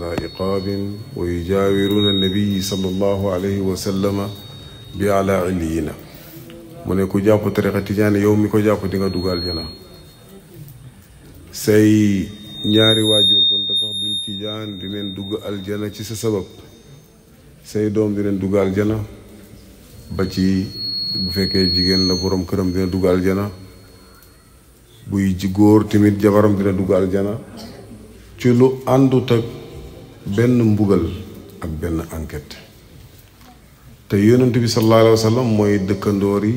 ala iqaabin wa yujaawiruuna nabii sallallahu alayhi wa sallama bi ala illiyina mu ne ku jàpp tariqa tijaani yow mi ko jàpp di nga dugg aljana say ñaari waajur doon te sax duñ tijaan di leen dugg aljana ci sa sabab say doom di leen dugg aljana ba ci bu fekkee jigéen la borom këram dina dugg aljana buy ji góor tamit jabaram dina dugg aljana ci lu àndut ak benn mbugal ak benn enquête te yonent bi sallallahu alayhi wa sallam mooy dëkkandoor yi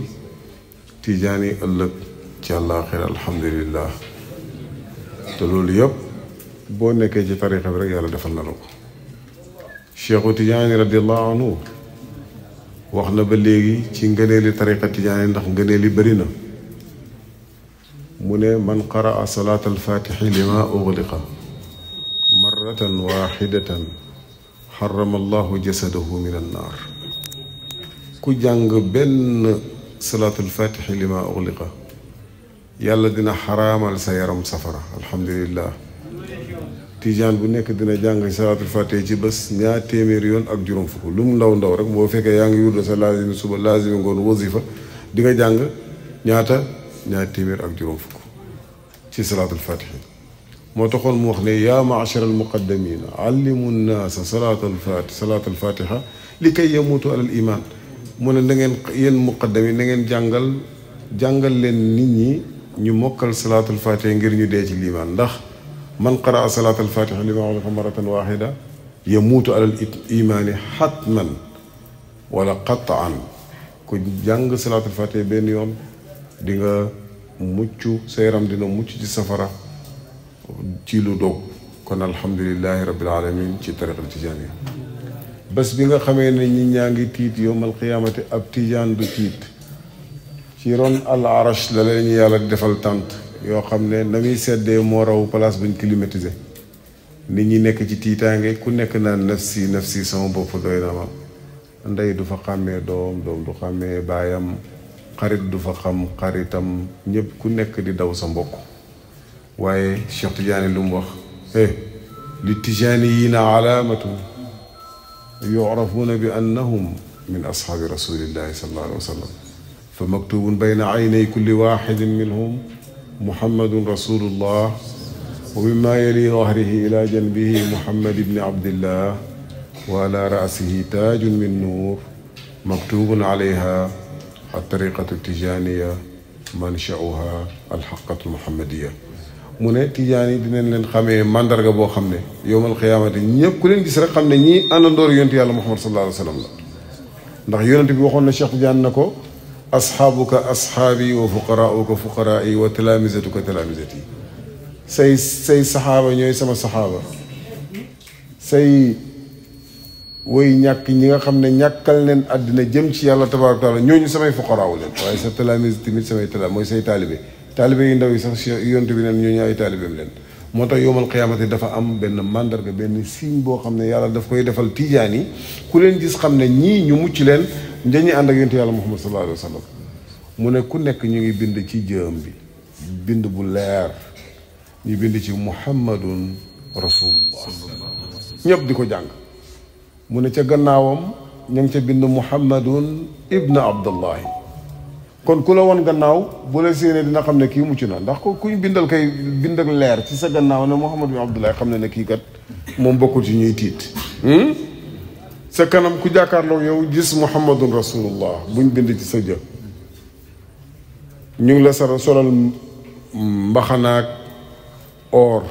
tijaan yi ëllëg ci àllaaxira alhamdulillah te loolu yëpp boo nekkee ci tarixa bi rek yàlla defal na la ko cheikhu tijaani radiallahu anhu wax na ba léegi ci ngëneeli tariqa tijaani ndax ngëneeli bëri na mu ne man qaraa salaat alfatixi lima ugliqa marratan waxidatan xarama allahu jasadahu min annaar ku jàng benn salaat alfatixi lima ugliqa yàlla dina xaraamal sa yaram safara alhamdulillah tijaan bu nekk dina jàng salaatul fatiha ci bés ñaar téeméeri yoon ak juróom fukk lu mu ndaw ndaw rek boo fekkee yaa ngi yurda sa laazimi suba laazimi ngoon wasifa di nga jàng ñaata ñaar téeméer ak juróom fukk ci salaatul fatiha moo taxoon mu wax ne yaa maachara almuqaddamina allimu nnaasa salaatul fatiha li kay yamuutu alal iman mu ne na ngeen yéen muqaddam yi na ngeen jàngal leen nit ñi ñu mokkal salaatul fatiha ngir ñu dee ci liimaan ndax man qaraa salaat alfatiha lima ughliqa marratan waxida yamuutu alal imaani xatman wala qataan ku jàng salaat alfatiha benn yoon di nga mucc sa yaram dina mucc ci safara ci lu dog kon alhamdulilahi rabbil alamin ci tariqa tijaaniya bés bi nga xamee ne ñi ñaa ngi tiit yowmal qiyaamati ab tijaan du tiit ci ron al arash la leen yàlla defal tànt yoo xam ne na muy seddee moo raw place buñ climatisé nit ñi nekk ci tiitaange ku nekk naan nafsi nafsi sama bopp doy na ma ndey du fa xàmmee doom du xàmmee baayam xarit du fa xam xaritam ñëpp ku nekk di daw sa mbokk waaye Cheikh Tidiane lu mu wax li tijaaniyiina alaamatu yu'rafuuna bi annahum min ashaabi rasulillahi sallallahu alayhi wa sallam fa maktubun bayna aynay kulli waxidin minhum muhammadun rasulullah wa mimma yali dahrihi ila janbihi muhammad ibni abdillah wa ala rasihi taajun min nuur maktubun alayha altariqatu tijaniya manshauha alxaqatu almuhammadiya mu ne tijaan yi dinañ leen xamee mandarga boo xam ne yowmal xiyaamati ñëpp ku leen gis rek xam ne ñii àndandoor yonent yàlla muhammad sallallahu alayhi wa sallam la ndax yonent bi waxoon na Cheikh Tidiane na ko asxaabuka asxaabi wa fuqaraauka fuqaraai wa talaamisatuka talaamisati say saxaaba ñooy sama saxaaba say woy ñàkk ñi nga xam ne ñàkkal leen àddina jëm ci yàlla tabaaraka taala ñooñu samay fuqaraaw leen waaye sa talaamis tamit samay mooy say taalibe yu ndaw yi sax yonent bi neen ñooñu ay taalibeem leen moo tax yowmal qiyaamati dafa am benn mandarga benn signe boo xam ne yàlla daf koy defal tijaan yi ku leen gis xam ne ñii ñu mucc leen dañuy ànd ak yonent yàlla muhammad sallallahu alayhi wa sallam mu ne ku nekk ñu ngi bind ci jëm bi bind bu leer ñu bind ci muhammadun rasulullah ñëpp di ko jàng mu ne ca gannaawam ña ngi ca bind muhammadun ibnu abdullahi kon ku la woon gannaaw bu la séenee dina xam ne kii mucc na ndax ko kuñ bindal kay bind ak leer ci sa gannaaw ne muhammad ibnu abdullahi xam ne ne kii kat moom bokkul ci ñuy tiit sa kanam ku jàkkaarloo yow gis muhammadun rasulullah buñ bind ci sa jë ñu ngi la solal mbaxanaak or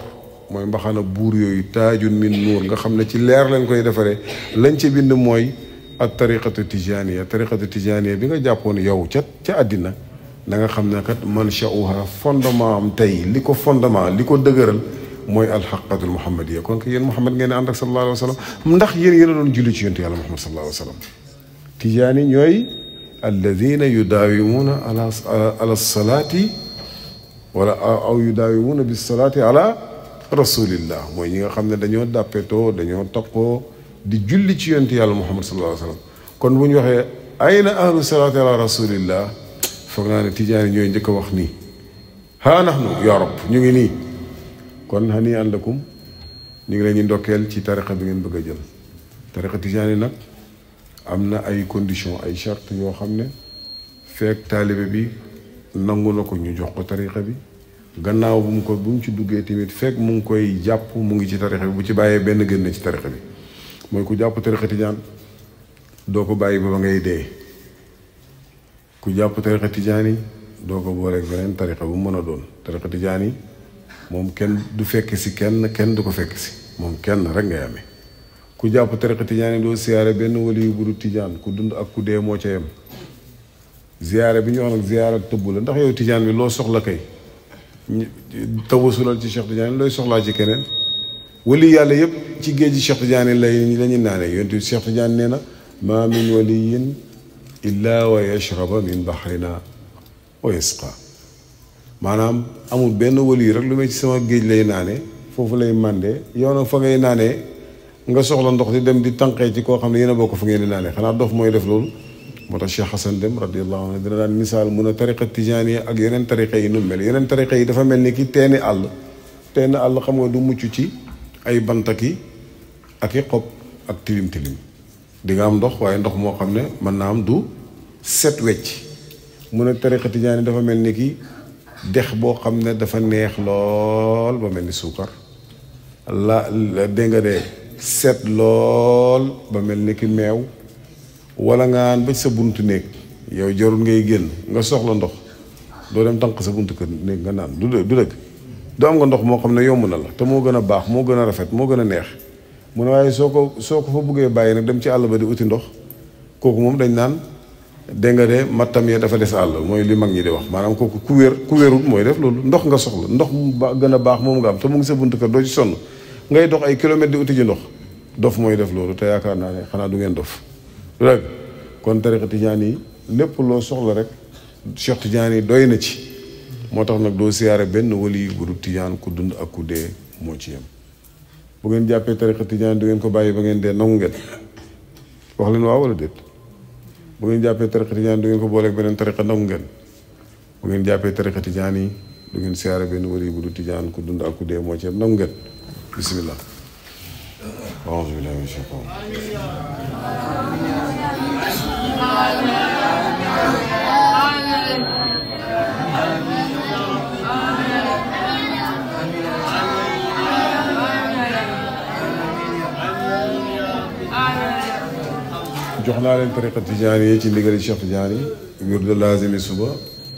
mooy mbaxana buur yooyu taajun min nuur nga xam ne ci leer lañ koy defaree lañ ci bind mooy at tariqatu tijaniya bi nga jàppoon yow ca àddina da nga xam ne kat manshauha fondement am tey li ko fondement li ko dëgëral mooy alxaqatul muhammadiya kon que yéen muhammad ngeen ànd ak sallallahu alayhi wa sallam ndax yéen a doon julli ci yonent yàlla muhammad sallallahu alayhi wa sallam tijaani ñooy alladina yudaawimuuna ala salaati wala aw yudaawimuuna bis salaati ala rasulillah mooy ñi nga xam ne dañoo dàppetoo dañoo toqoo di julli ci yonent yàlla muhammad sallallahu alayhi wa sallam kon bu ñu waxee ayna ahlu salaati ala rasulillah foog naa ne tijaani ñooy njëkk a wax nii haa nahnu yaa rab ñu ngi nii kon hani an lakum ñu ngi leen di ndokkeel ci tariqa bi ngeen bëgg a jël. tariqa tijaani nag am na ay conditions ay charte yoo xam ne fekk taalibe bi nangu na ko ñu jox ko tariqa bi gannaaw bu mu ci duggee tamit fekk mu ngi koy jàpp mu ngi ci tariqa bi bu ci bàyyee benn génn ci tariqa bi mooy ku jàpp tariqa tijaan doo ko bàyyi ba ngay dee. ku jàpp tariqa tijaani doo ko booleeg beneen tariqa bu mu mën a doon. tariqa tijaani moom kenn du fekk si kenn du ko fekk si moom kenn rek ngay amee. ku jàpp tariqa tijaani doo siyaare benn waliyu bu dul tijaan ku dund ak ku dee moo ca yem. ziyaare bi ñu wax nag ziyaare tëbb la ndax yow tijaan bi loo soxla kay tawasulal ci Cheikh Tidiane looy soxlaa ci keneen. wali yàlla yëpp ci géej gi Cheikh Tidiane la ñuy naanee yonent bi Cheikh Tidiane nee na maa min waliyin illa wa yashraba min bahrina wa yasqa maanaam amul benn wali rek lu may ci sama géej lay naane foofu lay màndee yow nag fa ngay naanee nga soxla ndox di dem di tànqee ci koo xam ne yéen a bokk fa ngeen di naanee xanaa dof mooy def loolu. moo tax Cheikh Hassan Dem radiyallahu anhu dina daan misaal mun a tariqa tijaani ak yeneen tariqa yi nu mel yeneen tariqa yi dafa mel ni ki teeni àll xam nga du mucc ci ay bantaki ak i xob ak tilim tilim di nga am ndox waaye ndox moo xam ne mën naa am du set wecc mun a tariqa tijaani dafa mel ni ki dex boo xam ne dafa neex lool ba mel ni suukar dégg nga de set lool ba mel ni ki meew wala nga ba sa buntu néeg yow jarul ngay génn nga soxla ndox doo dem tànq sa buntu kër néeg nga naan du dëgg doo am nga ndox moo xam ne yomb na la te moo gën a baax moo gën a rafet moo gën a neex mu ne waaye soo ko fa buggee bàyyi nag dem ci àll ba di uti ndox kooku moom dañ naan dégg nga de mattam ya dafa des àll mooy li mag ñi di wax maanaam kooku ku wérul mooy def loolu ndox nga soxla ndox mu gën a baax moom nga am te mu ngi sa buntu kër doo ci sonn ngay dox ay kilomètres di uti ji ndox dof mooy def loolu te yaakaar naa ne xanaa du ngeen dof rek kon tariqa tijaan yi lépp loo soxla rek Cheikh Tidiane yi doy na ci moo tax nag doo siyaare benn wali bu dul tijaan ku dund ak ku dee moo ci yem bu ngeen jàppee tariqa tijaan du ngeen ko bàyyi ba ngeen dee nangu ngeen wax leen waaw wala déet bu ngeen jàppee tariqa tijaan du ngeen ko booleeg beneen tariqa nangu ngeen bu ngeen jàppee tariqa tijaan yi du ngeen siyaare benn wali bu dul tijaan ku dund ak ku dee moo ci yem nangu ngeen bismillah a'uuzu billaahi mina shaytaani jox naa leen tariqa tijaani yi ci ndigali Cheikh Tidiane yi wirdu laazimi suba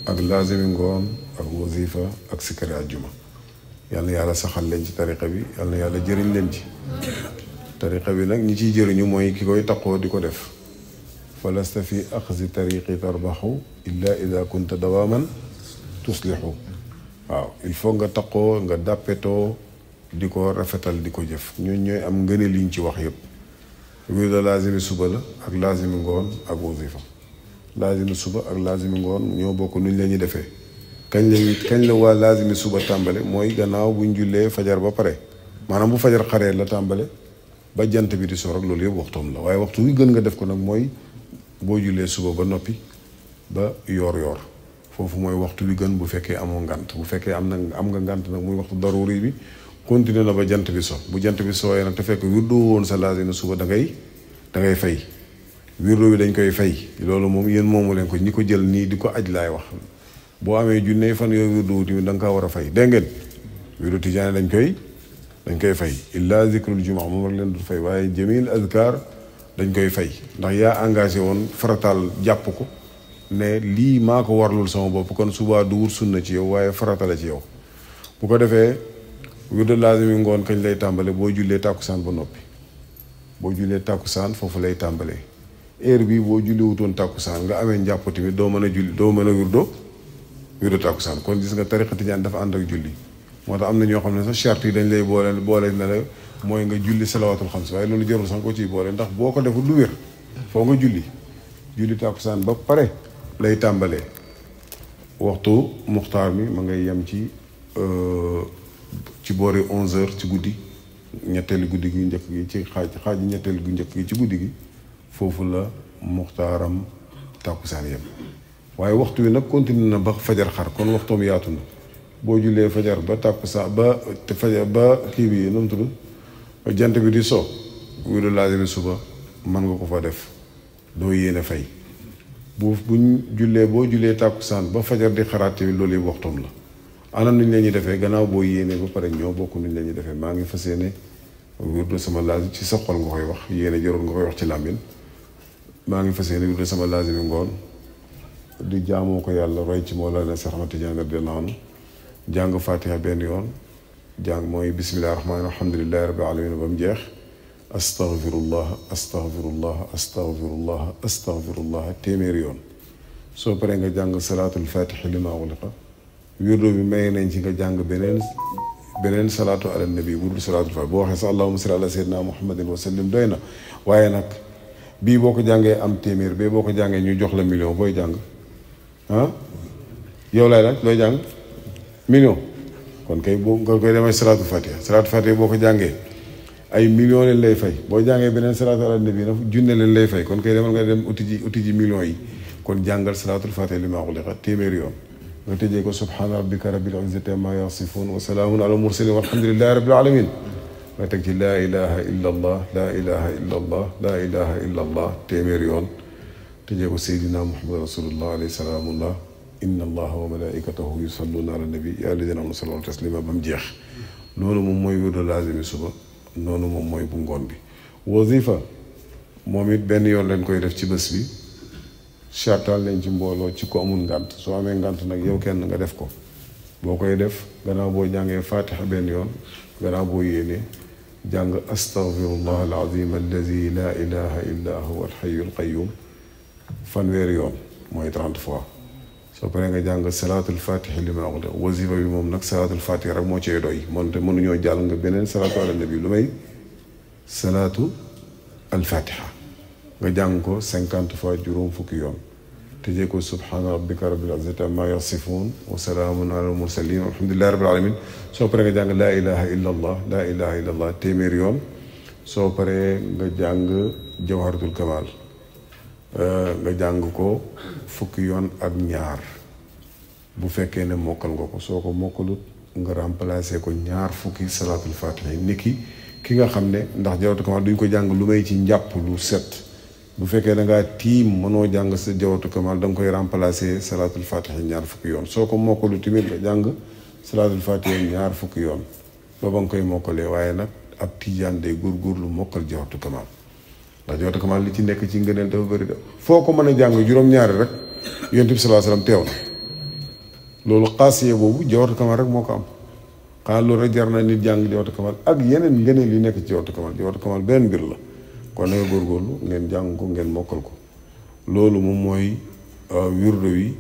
ak laazimi ngoon ak wazifa ak sikkari àjjuma yal na yàlla saxal leen ci tariqa bi yal na yàlla jëriñ leen ci tariqa bi nag ñi ciy jëriñu mooy ki koy taqoo di ko def fa lasta fi axzi tariqi tarbaxu illa ida kunta dawaaman tuslixu waaw il faut nga taqoo nga dàppetoo di ko rafetal di ko jëf ñooy am ngëneel liñ ci wax yëpp wirdu laazimi suba la ak laazimi ngoon ak wazifa laazimi suba ak laazimi ngoon ñoo bokk nuñ la ñuy defee kañ la waa laazimi suba tàmbale mooy gannaaw buñ jullee fajar ba pare maanaam bu fajar xaree la tàmbale ba jant bi di sor ak loolu yëpp waxtoom la waaye waxtu wi gën nga def ko nag mooy boo jullee suba ba noppi ba yoor foofu mooy waxtu wi gën bu fekkee amoo ngant bu fekkee am nga ngant nag muy waxtu daruri bi continuer na ba jant bi so bu jant bi sooyee nag te fekk wirdu woon sa laazimi suba da ngay fay wirdu bi dañ koy fay loolu moom yéen moomu leen ko ñi ko jël nii di ko aj laay wax boo amee junne fan yooyu wirdu wuti da nga kaa war a fay dégg ngeen wirdu tijaani dañ koy fay illa zikrul jumaa moom rek leen du fay waaye jamil azkar dañ koy fay ndax yaa engagé woon farataal jàpp ko ne lii maa ko warlul sama bopp kon subaa du wut sunna ci yow waaye farata la ci yow bu ko defee wirdu laazimi ngoon kañ lay tàmbale boo jullee tàkkusaan ba noppi boo jullee tàkkusaan foofu lay tàmbalee heure bi boo julli wutoon tàkkusaan nga amee njàpp tamit doo mën a wirdu tàkkusaan kon gis nga tariqa tijaan dafa ànd ak julli moo tax am na ñoo xam ne sax charte yi dañ lay boole na la mooy nga julli salawaatul xams waaye loolu jarul sax ko ciy boole ndax boo ko deful du wér foo nga julli tàkkusaan ba pare lay tàmbalee waxtu muxtaar mi ma ngay yem ci boori 11h ci guddi ñetteelu guddi gi njëkk gi ci xaaj ñetteelu gu njëkk gi ci guddi gi foofu la muxtaaram tàkkusaan yem waaye waxtu wi nag continue na ba fajar xar kon waxtoom yaatu na boo jullee fajar ba tàkkusaan ba kii bi nu mu tudd jant bi di so wirdu laazimi suba mën nga ko fa def doo yéene fay buñ jullee boo jullee tàkkusaan ba fajar di xaraat tamit loolu yëpp waxtoom la anam nuñ la ñuy defee gannaaw boo yéene ba pare ñoo bokk nuñ la ñuy defee maa ngi fas yéene wirdu sama laazim ci sa xol nga koy wax yéene jarul nga koy wax ci làmmiñ maa ngi fas yéene wirdu sama laazimi ngoon di jaamoo ko yàlla roy ci Mawlana Cheikh Ahmad Tidiane radiyallahu anhu jàng fatiha benn yoon jàng mooy bismillahi rahmaani alhamdulillahi rabbil alamin ba mu jeex astaghfirullah astaghfirullah astaghfirullah astaghfirullah téeméeri yoon soo paree nga jàng salaatul fatiha li ma ughliqa wirdo bi may nañ ci nga jàng beneen salaatu ala nabi bu dul salaatul fatiha boo waxee sax allahumma salli ala sayyidina muhammadin wa sallim doy na waaye nag bii boo ko jàngee am téeméer bee boo ko jàngee ñu jox la million booy jàng yow laay laaj looy jàng million kon kay boo nga koy demee salaatu fatiha boo ko jàngee ay millions leen lay fay boo jàngee beneen salaatu ala nabi nag junne leen lay fay kon kay demal nga dem uti ji millions yi kon jàngal salaatul fatiha li maa ughliqa téeméeri yoon nga tëjee ko subhaana rabbika rabbil izzati ammaa yasifuun wa salaamun ala mursalin walhamdulillahi rabbil alamin nga teg ci laa ilaha illa allah laa ilaha illa allah laa ilaha illa allah téeméeri yoon tëjee ko seydina muhammad rasulullah alayhi salaamullah inna allaha wa malaikatahu yusalluna ala nabi ya alladina amanu sallu taslima ba mu jeex loolu moom mooy wirdu laazimi suba noonu moom mooy bu ngoon bi wazifa moom it benn yoon lañ koy def ci bés bi chartal lañ ci mbooloo ci ko amul ngànt soo amee ngànt nag yow kenn nga def ko boo koy def gannaaw boo jàngee fatiha benn yoon gannaaw boo yéenee jàng astaghfirullah alazim allazi la ilaha illa huwa alxayu alqayum fanweeri yoon mooy 30 fois soo paree nga jàng salaatul fatiha li ma wax de wasifa bi moom nag salaatul fatiha rek moo cee doy moonte mënuñoo jàll nga beneen salaatu ala nabi lu may salaatu al fatiha nga jàng ko 50 fois juróom fukki yoon tëjee ko subhaana rabbika rabbil izzati ammaa yasifuun wa salaamun ala al mursalin walhamdulillahi rabbil alamin soo paree nga jàng laa ilaha illa allah laa ilaha illa allah téeméeri yoon soo paree nga jàng jawharatul kamal nga jàng ko fukki yoon ak ñaar bu fekkee ne mokkal nga ko soo ko mokkalut nga remplacer ko ñaar fukki salaatul fatiha niki ki nga xam ne ndax jawharatul kamal duñ ko jàng lu may ci njàpp lu set bu fekkee da ngaa tiim mënoo jàng sa jawharatul kamal da nga koy remplacer salaatul fatiha ñaar fukki yoon soo ko mokkalut tamit nga jàng salaatul fatiha ñaar fukki yoon ba ba nga koy mokkalee waaye nag ab tijaan day góorgóorlu mokkal jawharatul kamal ndax jawharatul kamal li ci nekk ci ngëneel dafa bëri da foo ko mën a jàng juróom-ñaari rek yonent bi sallallahu alayhi wasallam teew na loolu xaasiye boobu jawharatul kamal rek moo ko am xanaa loolu rek jar na nit jàng jawharatul kamal ak yeneen ngëneel yi nekk ci jawharatul kamal beneen mbir la kon na nga góorgóorlu ngeen jàng ko ngeen mokkal ko loolu moom mooy wirdo wi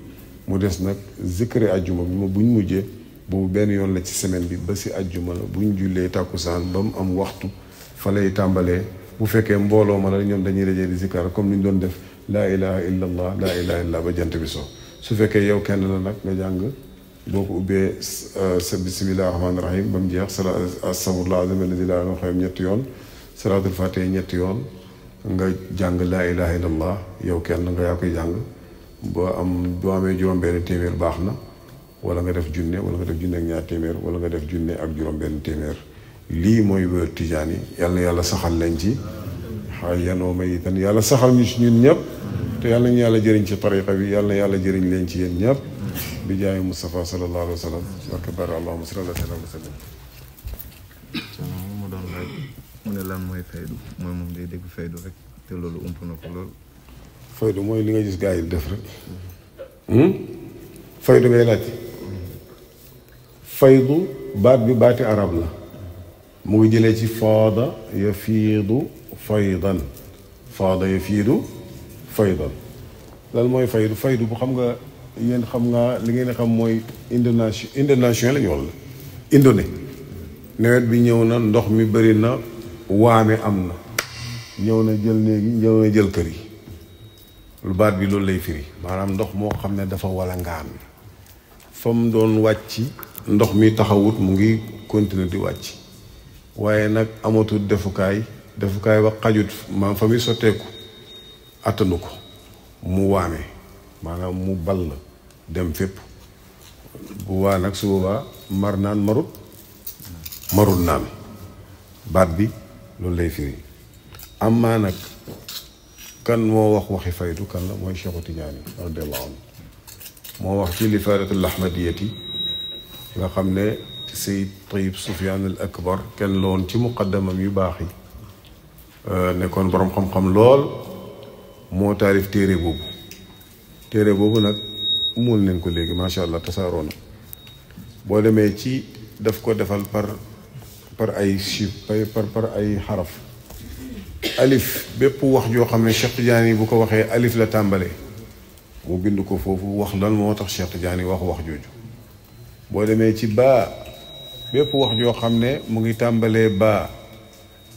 mu des nag zikri ajjuma bi ma buñ mujjee boobu benn yoon la ci semaine bi ba si ajjuma la buñ jullee tàkkusaan ba mu am waxtu fa lay tàmbalee bu fekkee mbooloo ma la ñoom dañuy dajee di zikkar comme ni ñu doon def laa ilaha illa allah laa ilaha illa ba jant bi so su fekkee yow kenn la nag nga jàng boo ko ubbee sa bismillahi rahmaani rahim ba mu jeex astaghfirullah azim alladi laa ilaaha illa huwa ñetti yoon salaatul fatiha ñetti yoon nga jàng laa ilaha illa allah yow kenn nga yaa koy jàng boo amee juróom-benn téeméer baax na wala nga def junne wala nga def junne ak ñaar téeméer wala nga def junne ak juróom-benn téeméer lii mooy wër tijaan yi yàlla na yàlla saxal leen ci xaay yanoo may itam yàlla saxal ñu ci ñun ñëpp te yàlla ñu yàlla jëriñ ci tariqa bi yàlla na yàlla jëriñ leen ci yéen ñëpp bi jaay Mustafa sallallahu alayhi wa sallam barke bari allahumma salli ala sayyidina wa sallam mu doon laaj mu ne lan mooy faydu mooy moom day dégg faydu rek te loolu ump na ko loolu faydu mooy li nga gis gaa yi def rek faydu ngay laaj faydu baat bi baati arab la mu ngi jëlee ci faada yafiidu faydan faada yafiidu faydan lan mooy faydu faydu bu xam nga yéen xam nga li ngeen xam mooy inondation la ñu wax la indone nawet bi ñëw na ndox mi bëri na waame am na ñëw na jël néegi ñëw na jël kër yi lu baat bi loolu lay firi maanaam ndox moo xam ne dafa walangaan fa mu doon wàcc ndox mi taxawut mu ngi continuer di wàcc waaye nag amatul defukaay ba xajut maam fa muy sotteeku attanu ko mu waame maanaam mu ball dem fépp bu waa nag su boobaa mar naan marut naan baat bi loolu lay firi amma nag kan moo wax waxi faydu kan la mooy Cheikhu Tijaani radiyallahu anhu moo wax ci lifaadatul ahmadiyati nga xam ne Sayyid Tayyib Sufyaan al Akbar kenn loon ci muqaddamam yu baax yi nekkoon boroom xam-xam lool moo taalif téere boobu nag muul nañ ko léegi macha allah tasaaroo na boo demee ci daf ko defal par ay chiffres par ay xaraf alif bépp wax joo xam ne Cheikh Tidiane bu ko waxee alif la tàmbalee mu bind ko foofu wax lan moo tax Cheikh Tidiane wax jooju boo demee ci baa bépp wax joo xam ne mu ngi tàmbalee baa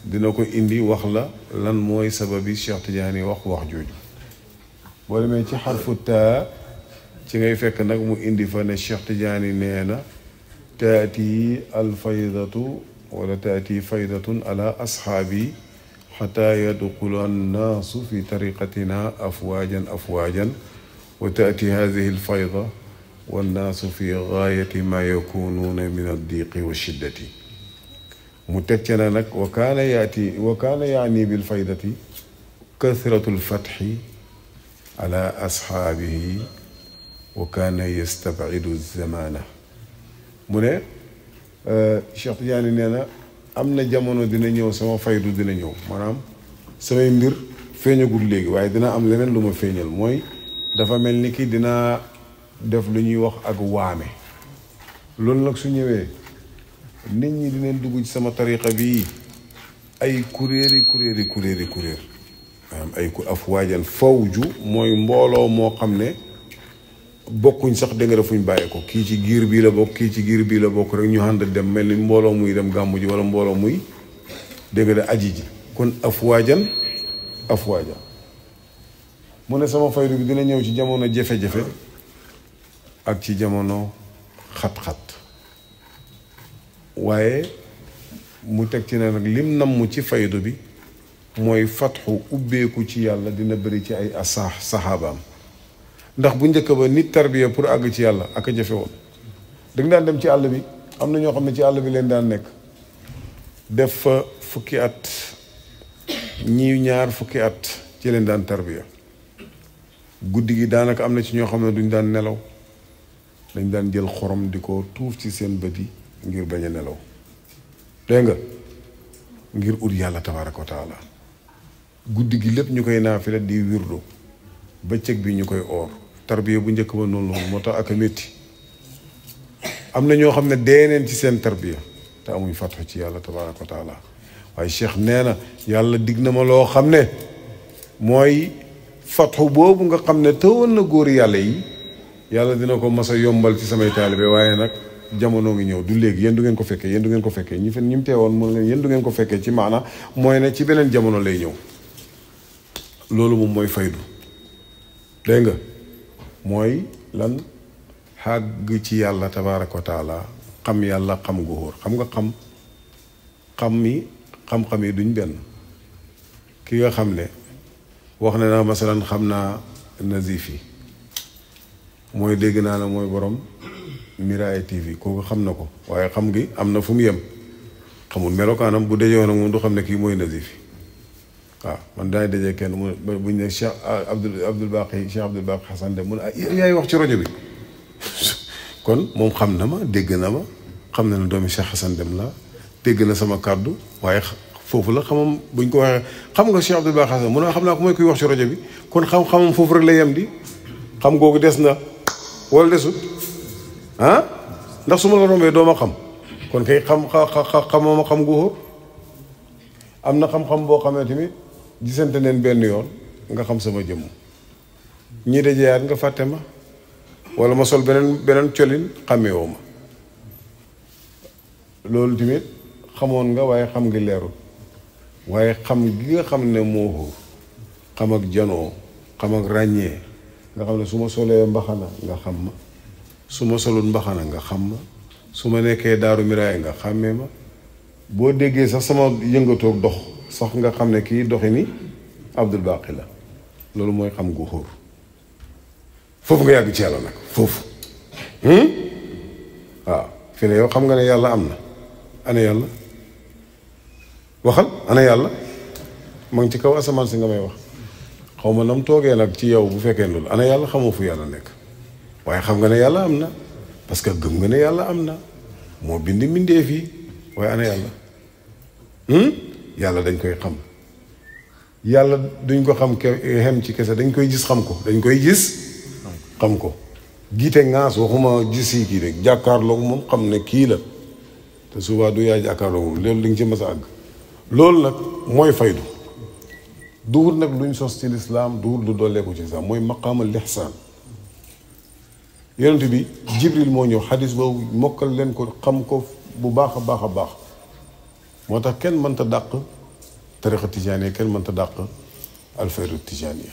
dina ko indi wax la lan mooy sababi Cheikh Tidiane wax jooju boo demee ci xarfu taa ci ngay fekk nag mu indi fa ne Cheikh Tidiane nee na taati alfaydatu wala taati faydatun ala asxaabi xataa yadxulu annaasu fi tariqatina afwaajan wa taati hadihi alfayda wannaasu fi gaayati ma yakunuuna min addiqi wa shiddati mu teg ca nag wa kaana yaani bilfaydati kathratu alfatxi ala asxaabihi wa kaana yastabcidu zamaana mu ne Cheikh Tidiane nee na am na jamono dina ñëw sama faydu dina ñëw maanaam samay mbir feeñagul léegi waaye dina am leneen lu ma feeñal mooy dafa mel ni ki dina def lu ñuy wax ak waame loolu nag su ñëwee nit ñi dinañ dugg ci sama tariqa bi ay kuréer maanaam ay afwaajan fawju mooy mbooloo moo xam ne bokkuñ sax dégg nga defuñ bàyyee ko kii ci giir bii la bokk kii ci giir bii la bokk rek ñu ànd dem mel ni mbooloo muy dem gàmmu ji wala mbooloo muy dégg nga de aji ji kon afwaajan mu ne sama faydu bi dina ñëw ci jamono jafe-jafe ak ci jamono xat-xat waaye mu teg ci ne nag lim namm ci faydu bi mooy fatxu ubbeeku ci yàlla dina bëri ci ay saxaabaam ndax bu njëkk ba nit tarbiya pour àgg ci yàlla ak a jafe woon da nga daan dem ci àll bi am na ñoo xam ne ci àll bi leen daan nekk def fa fukki at ñi ñaar fukki at ci leen daan tarbiya guddi gi daanaka am na ci ñoo xam ne duñ daan nelaw dañ daan jël xorom di ko tuuf ci seen bët yi ngir bañ a nelaw dégg nga ngir ut yàlla tabaaraka wa taala guddi gi lépp ñu koy naafila di wirdo bëccëg bi ñu koy oor tarbiya bu njëkk ba noonu loolu moo tax ak a métti am na ñoo xam ne dee neen ci seen tarbiya te amuñ fatxu ci yàlla tabaaraka wa taala waaye Cheikh nee na yàlla dig na ma loo xam ne mooy fatxu boobu nga xam ne tëwoon na góor yàlla yi yàlla dina ko mas a yombal ci samay taalibe waaye nag jamono ngi ñëw du léegi yéen du ngeen ko fekkee ñi mu teewoon mun leen yéen du ngeen ko fekkee ci maana mooy ne ci beneen jamono lay ñëw loolu moom mooy faydu dégg nga mooy lan xàgg ci yàlla tabaaraka wa taala xam yàlla xam gu xóor xam nga xam-xam yi duñ benn ki nga xam ne wax na naa masalan xam naa Nazif yi mooy dégg naa la mooy borom Miraay TV kooku xam na ko waaye xam gi am na fu mu yem xamul melokaanam bu dajee woon moom du xam ne kii mooy Nazif yi waaw man daay dajee kenn mu buñ ne Cheikh Abdul Baqi Xasan Dem mu ne yaay wax ci rajo bi kon moom xam na ma dégg na ma xam na ne doomi Cheikh Xasan Dem la dégg na sama kàddu waaye foofu la xamam buñ ko waxee xam nga Cheikh Abdul Baqi Xasan mu ne xam naa ko mooy kuy wax ci rajo bi kon xam-xamam foofu rek la yem di xam googu des na wala desut ah ndax su ma la rombee doo ma xam kon kay xamama xam gu xóor am na xam-xam boo xamee tamit gisante neen benn yoon nga xam sama jëmm ñii dajeyaat nga fàtte ma wala ma sol beneen colin xàmmewoo ma loolu tamit xamoon nga waaye xam ngi leerul waaye xam gi nga xam ne moo xóor xam ak janoo xam ak ràññee nga xam ne su ma solee mbaxana nga xam ma su ma solul mbaxana nga xam ma su ma nekkee daaru miraay nga xàmmee ma boo déggee sax sama yëngatoog dox sax nga xam ne kii doxi ni Abdul Baqi la loolu mooy xam gu xóor foofu nga yàgg ci yàlla nag foofu waaw fi ne yow xam nga ne yàlla am na ana yàlla waxal ana yàlla ma ngi ci kaw asamaan si nga may wax xaw ma nam toogee nag ci yow bu fekkee loolu ana yàlla xamoo fu yàlla nekk waaye xam nga ne yàlla am na parce que gëm nga ne yàlla am na moo bind mbindeef yi waaye ana yàlla yàlla dañ koy xam yàlla duñ ko xam xem ci kese dañ koy gis xam ko dañ koy gis xam ko giite ŋaas waxuma gis yi kii rek jàkkaarloog moom xam ne kii la te souvent du yaay jàkkaarloog moom loolu di nga ci mas a àgg loolu nag mooy faydu duhut nag luñ sos ci lislaam duhut lu dooleeku ci lislaam mooy maqaamal lixsaan yonent bi jibril moo ñëw xadis boobu mokkal leen ko xam ko bu baax a baax a baax moo tax kenn mënta dàq tariqa tijaaniya kenn mënta dàq alfaydu tijaaniya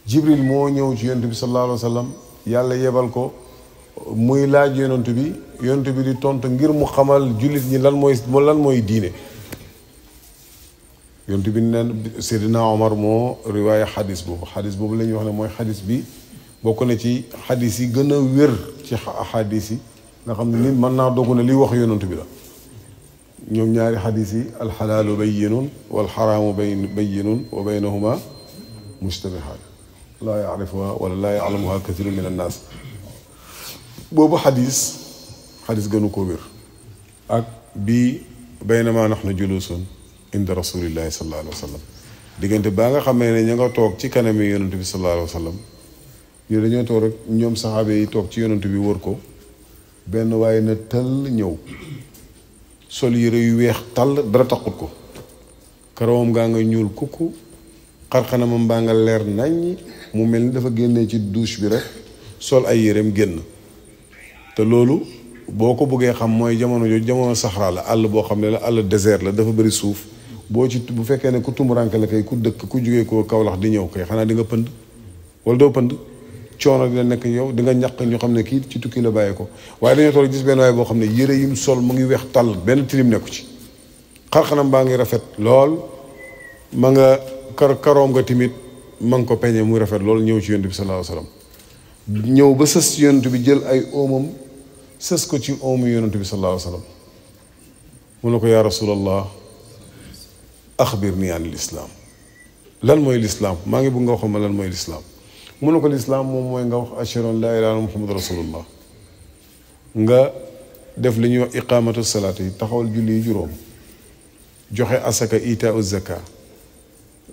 jibril moo ñëw ci yonent bi sallallahu alayhi wa sallam yàlla yebal ko muy laaj yonent bi di tontu ngir mu xamal jullit ñi lan mooy diine yonent bi neen Seydina Omar moo riwaaya xadis boobu la ñuy wax ne mooy xadis bi bokk na ci xadis yi gën a wér ci xadis yi nga xam ne nit mën naa dogu ne liy wax yonent bi la ñoom ñaari xadis yi alxalaalu bayyinun walxaraamu bayyinun wa baynahuma mushtabihaat laa yaarifuha wala laa yaalamuha kathiru min annaas boobu xadis gënu ko wér ak bii baynama naxnu julusun inda rasulillahi sallallahu alayhi wa sallam diggante baa nga xamee ne ña nga toog ci kanami yonent bi sallallahu alayhi wa sallam ñu dañoo toog rek ñoom saxaabe yi toog ci yonent bi wër ko benn waaye na tëll ñëw sol yére yu weex tàll dara taxut ko karawam gaa nga ñuul kukku xarxanamam baa nga leer naññ mu mel ni dafa génnee ci douche bi rek sol ay yéreem génn te loolu boo ko bëggee xam mooy jamono jooju jamono saxaraa la àll boo xam ne la àll désert la dafa bëri suuf boo ci bu fekkee ne ku tumuranke la kay ku dëkk ku jógee ko Kawlax di ñëw kay xanaa di nga pënd wala doo pënd coono di la nekk yow di nga ñaq ñu xam ne kii ci tukki la bàyyee ko waaye dañoo toll gis benn waaye boo xam ne yére yim sol mu ngi weex tàll benn tilim nekku ci xarxanam baa ngi rafet lool ma nga karoom nga timit ma ngi ko peñe muy rafet lool ñëw ci yonent bi sallallahu alayhi wasallam ñëw ba sës ci yonent bi jël ay oomam sës ko ci oomu yonent bi sallallahu alayhi wasallam mu ne ko yaa rasulallah axbirni an lislaam lan mooy lislaam maa ngi bëgg nga waxal ma lan mooy lislaam mu ne ko lislaam moom mooy nga wax ashhadu an laa ilaaha illallaah muhammadu rasulullah nga def li ñuy wax iqaamatu salaat yi taxawal julli yi juróom joxe asaka itaau zaka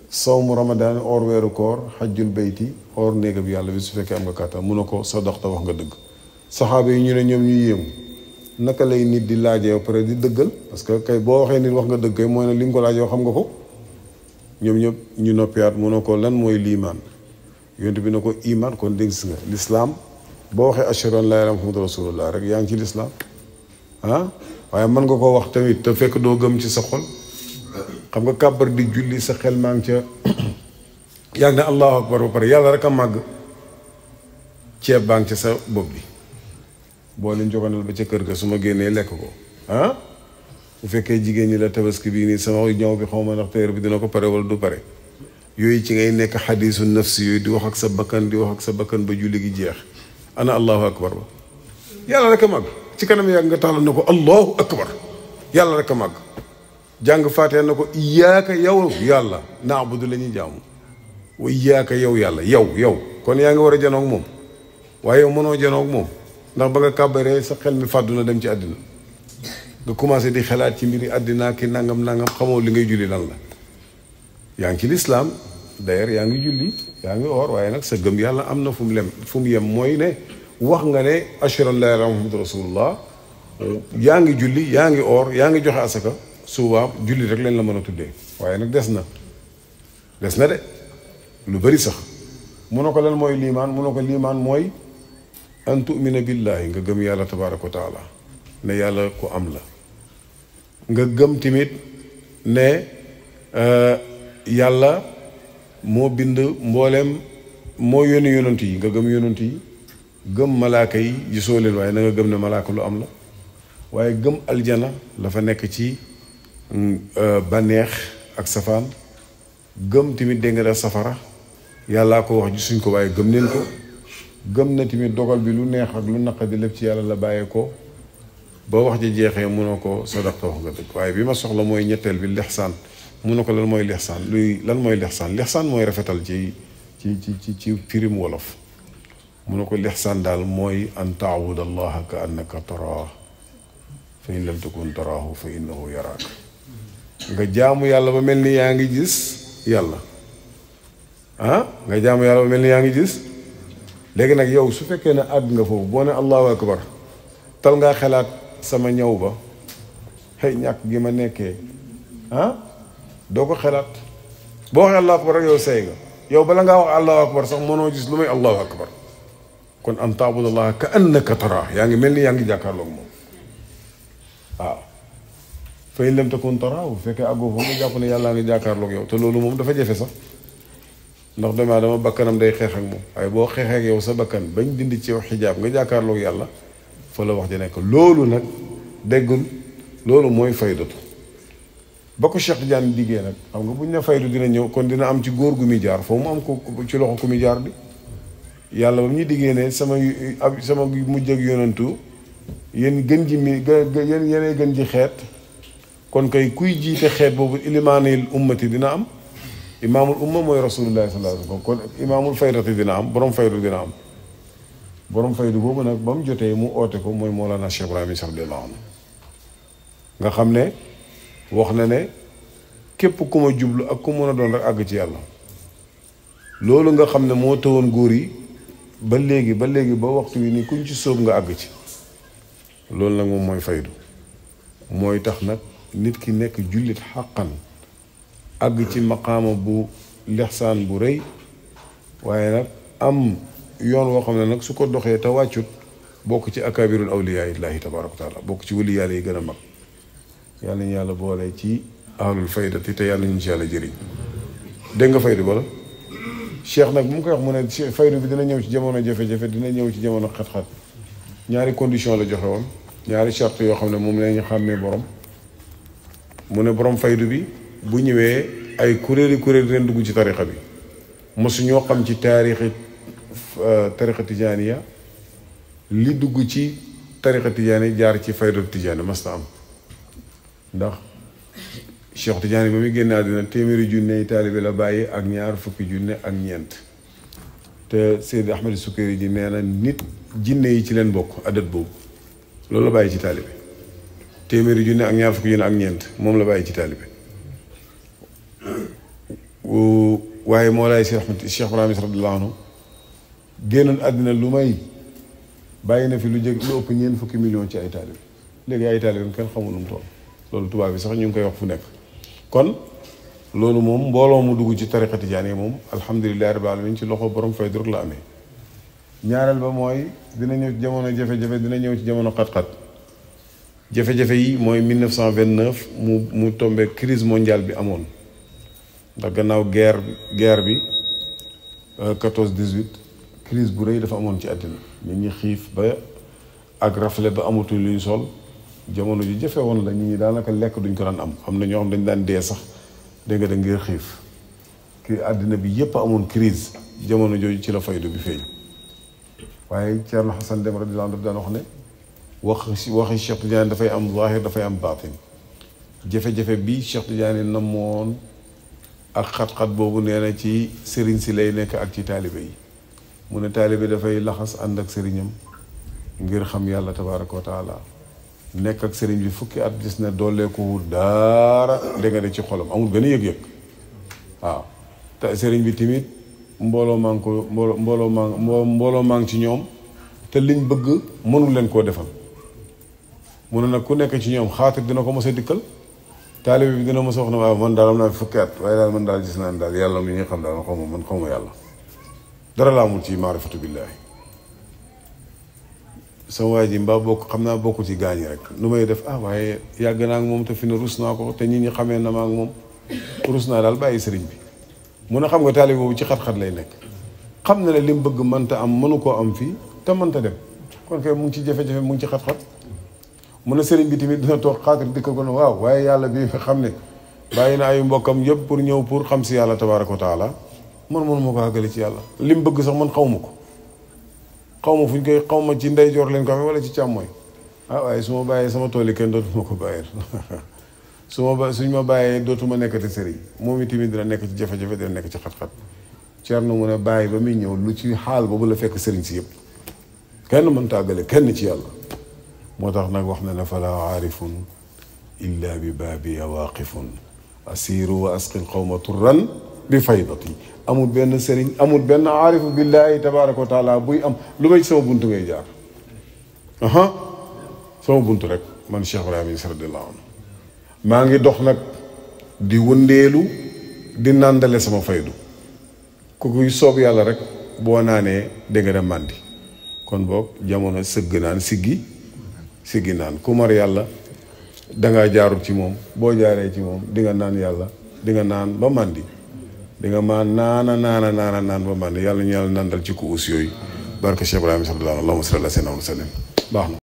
sawmu ramadaan or weeru koor xajjul bayti or néegam yàlla bi su fekkee am nga kàttan mu ne ko sadaqta wax nga dëgg saxaaba yi ñu ne ñoom ñuy yéemu naka lay nit di laajee ba pare di dëggal parce que kay boo waxee nit wax nga dëgg kay mooy ne li nga ko laajee xam nga ko ñoom ñëpp ñu noppiwaat mu ne ko lan mooy liimaan yonent bi ne ko iman kon dégg nga lislaam boo waxee ashhadu an laa ilaaha illallaah muhammadu rasulullah rek yaa ngi ci lislaam waaye mën nga ko wax tamit te fekk doo gëm ci sa xol xam nga kàbbar di julli sa xel maa ngi ca yaa ngi ne allahu akbar ba pare yàlla rek a màgg ceeb baa ngi ca sa bopp bi boo leen joganal ba ca kër ga su ma génnee lekk ko bu fekkee jigéen ñi la tabaski bii nii sama ñaw bi xaw ma ndax teer bi dina ko pare wala du pare yooyu ci ngay nekk xadiisu nafsi yooyu di wax ak sa bakkan ba julli gi jeex ana allahu akbar ba yàlla rek a màgg ci kanam yàgg nga taxal na ko allahu akbar yàlla rek a màgg jàng faatee na ko iyaaka yow yàlla naabudu la ñuy jaamu wa iyaaka yow yàlla yow kon yaa ngi war a janoog moom waaye yow mënoo janoog moom ndax ba nga kàbbaree sa xel mi fàddu na dem ci àddina nga commencé di xalaat ci mbiri àddina ki nangam xamoo li ngay julli lan la yaa ngi ci lislaam d'ailleurs yaa ngi julli yaa ngi oor waaye nag sa gëm yàlla am na fu mu yem mooy ne wax nga ne ashhadu an laa ilaaha illallaah muhammadu rasulullah yaa ngi julli yaa ngi oor yaa ngi joxe asaka suba julli rek leen la mën a tuddee waaye nag des na de lu bari sax mu ne ko lan mooy liimaan mu ne ko liimaan mooy an tu'mina billaahi nga gëm yàlla tabaaraka wa taala ne yàlla ku am la nga gëm tamit ne yàlla moo bind mbooleem moo yónni yonent yi nga gëm yonent yi gëm malaaka yi gisoo leen waaye na nga gëm ne malaaka lu am la waaye gëm aljana la fa nekk ci bànneex ak safaan gëm tamit dégg nga safara yàllaa ko wax gisuñ ko waaye gëm neen ko gëm na tamit dogal bi lu neex ak lu naqadi lépp ci yàlla la bàyyee ko ba wax ji jeexee mu ne ko sadaqta wax nga dëgg waaye bi ma soxla mooy ñetteel bi lixsaan mu ne ko lan mooy lixsaan lan mooy lixsaan lixsaan mooy rafetal ci firim wolof mu ne ko lixsaan daal mooy an taabuda allaha ka annaka taraah fa in lam takun taraahu fa innahu yaraak nga jaamu yàlla ba mel ni yaa ngi gis yàlla nga jaamu yàlla ba mel ni yaa ngi gis léegi nag yow su fekkee ne àgg nga foofu boo ne allahu akbar tal ngaa xelaat sama ñëw ba xëy ñàkk gi ma nekkee doo ko xelaat boo waxee allahu akbar rek yow say nga yow bala ngaa wax allahu akbar sax mënoo gis lu may allahu akbar kon an taabudallaha ka annaka taraa yaa ngi mel ni yaa ngi jàkkaarloog moom waaw fa in lam takun taraahu bu fekkee àggoo foofu nga jàpp ne yàllaa ngi jàkkaarloog yow te loolu moom dafa jafe sax ndax doomu aadama bakkanam day xeex ak moom waaye boo xeexee ak yow sa bakkan bañ dindi ci xijaab nga jàkkaarloog yàlla fa la wax ji nekk loolu nag déggul loolu mooy faydatu ba ko Cheikh Tidiane diggee nag xam nga buñ ne faydu dina ñëw kon dina am ci góor gu muy jaar foofu mu am ko ci loxo ku muy jaar bi yàlla ba mu ñu diggee ne sama mujj ak yonantu yéen gën ji mi yéen yeneen gën ji xeet kon kay kuy jiite xeet boobu ilimaanil ummati dina am imaamul umma mooy rasulullahi sallallahu alayhi wasallam kon imaamul faydati dina am borom faydu dina am borom faydu boobu nag ba mu jotee mu oote ko mooy Mawlana Cheikh Ibrahima radiyallahu anhu nga xam ne wax na ne képp ku ma jublu ak ku mën a doon rek àgg ci yàlla loolu nga xam ne moo tawoon góor yi ba léegi ba waxtu wi ni kuñ ci sóob nga àgg ci loolu nag moom mooy faydu mooy tax nag nit ki nekk jullit xàqan àgg ci maqaama bu lixsaan bu rëy waaye nag am yoon woo xam ne nag su ko doxee te wàccut bokk ci akabirul awliyaa illaahi tabaaraka wa taala bokk ci wali yàlla yi gën a mag yàlla nañu yàlla boole ci ahlul faydati te yàlla nañu ci yàlla jëriñ dégg nga faydu bala cheikh nag bu mu koy wax mu ne faydu bi dina ñëw ci jamono jafe-jafe dina ñëw ci jamono xat-xat ñaari condition la joxe woon ñaari charte yoo xam ne moom la ñu xàmmee borom mu ne borom faydu bi bu ñëwee ay kuréeli leen dugg ci tariqa bi mosu ñoo xam ci tariqa tijaaniya li dugg ci tariqa tijaani jaar ci faydu tijaani mas na am ndax Cheikh Tidiane ba muy génn àddina téeméeri junne taalibe la bàyyi ak ñaar fukki junne ak ñeent te Seydi Ahmed Sukayri ji nee na nit jinne yi ci leen bokk adat boobu loolu la bàyyi ci taalibe téeméeri junne ak ñaar fukki junne ak ñeent moom la bàyyi ci taalibe waaye moo laay Cheikh Ibrahima radiyallahu anhu génnoon àddina lu may bàyyi na fi lu ëpp ñeent fukki million ci ay taalibe léegi ay taalibe kenn xamul nu mu toll loolu tubaab bi sax ñu ngi koy wax fu nekk kon loolu moom mbooloo mu dugg ci tariqa tijaan yi moom alhamdulillahi rabbil alamin ci loxo borom faydu rek la amee ñaareel ba mooy dina ñëw ci jamono jafe-jafe dina ñëw ci jamono xat-xat jafe-jafe yi mooy 1929 mu tombé crise mondiale bi amoon ndax gannaaw guerre bi 14-18 crise bu rëy dafa amoon ci àddina nit ñi xiif ba ak rafle ba amatuñ lu ñu sol jamono ji jafe woon la nit ñi daanaka lekk duñ ko daan am na ñoo xam dañ daan dee sax dégg nga da ngir xiif ki àddina bi yépp amoon crise jamono jooju ci la faydu bi feeñ waaye Thierno Hassan Deme radiyallahu anhu daf daan wax ne waxi Cheikh Tidiane dafay am zahir dafay am baatin jafe-jafe bi Cheikh Tidiane namoon ak xat-xat boobu nee na ci sëriñ si lay nekk ak ci taalibe yi mu ne taalibe dafay laxas ànd ak sëriñam ngir xam yàlla tabaaraka wa taala nekk ak sëriñ bi fukki at gis ne dooleeku daara dégg nga de ci xolam amul benn yëg-yëg waaw te sëriñ bi tamit mbooloo maa ngi ci ñoom te liñ bëgg mënul leen koo defal mu ne nag ku nekk ci ñoom xaatir dina ko mos a dikkal taalibe bi dina mos a wax ne waaw man daal am naa fukki at waaye daal man daal gis naa ne daal yàlla mi nga xam daal man xaw ma yàlla dara laa amul ci maarifatu billaahi sama waay ji mbaa bokk xam naa bokku ci gaañi rek nu may def waaye yàgg naa ak moom te fi ne rus naa ko te nit ñi xamee na ma ak moom rus naa daal bàyyi sëriñ bi mun a xam nga taalibe boobu ci xat-xat lay nekk xam na ne li mu bëgg mënta am mënu koo am fii te mënta dem kon kay mu ngi ci jafe-jafe mu ngi ci xat-xat mun a sëriñ bi tamit dina toog xaatir dikk ko ne waaw waaye yàlla bi xam ne bàyyi na ay mbokkam yëpp pour ñëw pour xam si yàlla tabaaraka wa taala man mënuma ko àggale ci yàlla li mu bëgg sax man xaw ma ko xaw ma fu ñu koy xaw ma ci ndeyjoor leen ko amee wala ci càmmooy ah waaye su ma bàyyee sama tool yi kenn dootuma ko bàyyee suñ ma bàyyee dootuma nekkati sëriñ moom itamit dina nekk ci jafe-jafe dina nekk ci xat-xat Cerno mu ne bàyyi ba muy ñëw lu ci xaal boobu la fekk sëriñ si yëpp kenn mën tàggale kenn ci yàlla moo tax nag wax na ne fala aarifun illa bi baabiya waaqifun asiru wa asqil qawma turran bi faydati amul benn sëriñ amul benn aarifu billahi tabaraka wa taala buy am lu may sama buntu ngay jaar sama buntu rek man Cheikh Ibrahima Niass radiyallahu anhu maa ngi dox nag di wëndeelu di nàndale sama faydu ku kuy soob yàlla rek boo naanee dégg nga dem màndi kon boog jamono sëgg naan siggi naan ku mar yàlla dangaa jaarul ci moom boo jaaree ci moom di nga naan yàlla di nga naan ba màndi di nga maan naan ba màndi yàlla ñu yàlla nandal ci ku us yooyu barke Cheikh Ibrahima sallallahu alayhi wa sallam baax na